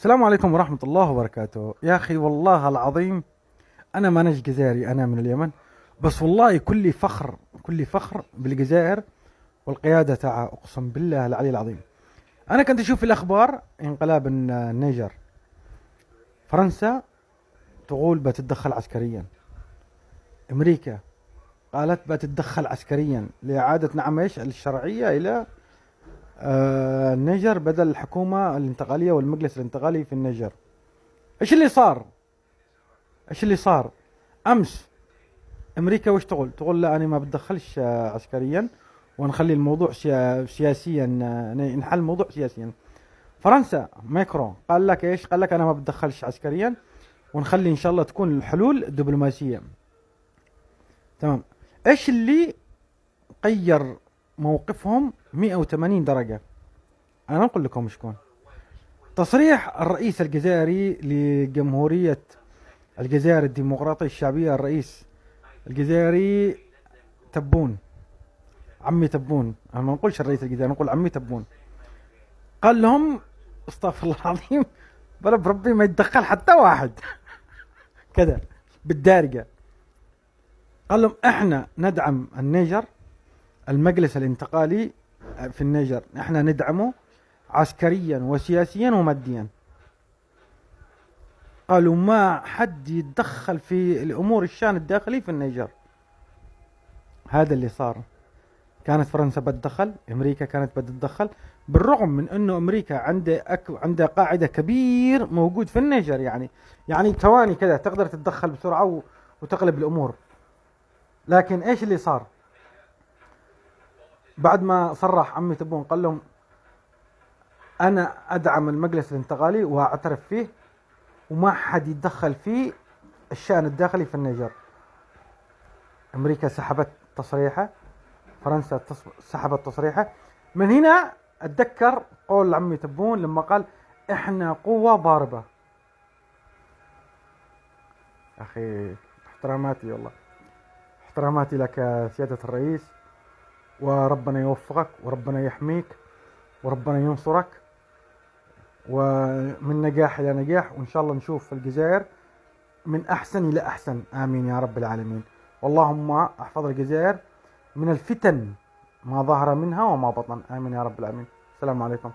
السلام عليكم ورحمة الله وبركاته. يا أخي والله العظيم أنا ما نش جزائري، أنا من اليمن. بس والله كلي فخر، كلي فخر بالجزائر والقيادة تاعها، أقسم بالله العلي العظيم. أنا كنت أشوف في الأخبار انقلاب النيجر. فرنسا تقول بتتدخل عسكريا، أمريكا قالت بتتدخل عسكريا لإعادة نعم إيش الشرعية إلى النيجر بدل الحكومة الانتقالية والمجلس الانتقالي في النيجر. إيش اللي صار؟ إيش اللي صار أمس؟ امريكا وش تقول؟ تقول لا انا ما بتدخلش عسكريا، ونخلي الموضوع سياسيا، نحل الموضوع سياسيا. فرنسا ماكرون قال لك ايش؟ قال لك انا ما بتدخلش عسكريا، ونخلي ان شاء الله تكون الحلول دبلوماسيه. تمام. ايش اللي غير موقفهم 180 درجه؟ انا اقول لكم شكون. تصريح الرئيس الجزائري لجمهوريه الجزائر الديمقراطيه الشعبيه، الرئيس الجزائري تبون، عمي تبون. انا ما نقولش الرئيس الجزائري، نقول عمي تبون. قال لهم استغفر الله العظيم، بلا بربي ما يتدخل حتى واحد كذا بالدارجة. قال لهم احنا ندعم النيجر، المجلس الانتقالي في النيجر احنا ندعمه عسكريا وسياسيا وماديا. قالوا ما حد يتدخل في الامور الشان الداخلي في النيجر. هذا اللي صار. كانت فرنسا بتدخل، امريكا كانت بتتدخل، بالرغم من انه امريكا عنده قاعده كبير موجود في النيجر، يعني ثواني كذا تقدر تتدخل بسرعه وتقلب الامور. لكن ايش اللي صار؟ بعد ما صرح عمي تبون قال لهم انا ادعم المجلس الانتقالي واعترف فيه، وما حد يتدخل في الشان الداخلي في النيجر. امريكا سحبت تصريحه، فرنسا سحبت تصريحه. من هنا اتذكر قول عمي تبون لما قال احنا قوة ضاربة. اخي احتراماتي والله، احتراماتي لك يا سيادة الرئيس، وربنا يوفقك وربنا يحميك وربنا ينصرك، ومن نجاح الى نجاح، وان شاء الله نشوف الجزائر من احسن الى احسن، امين يا رب العالمين. اللهم احفظ الجزائر من الفتن ما ظهر منها وما بطن، امين يا رب العالمين. السلام عليكم.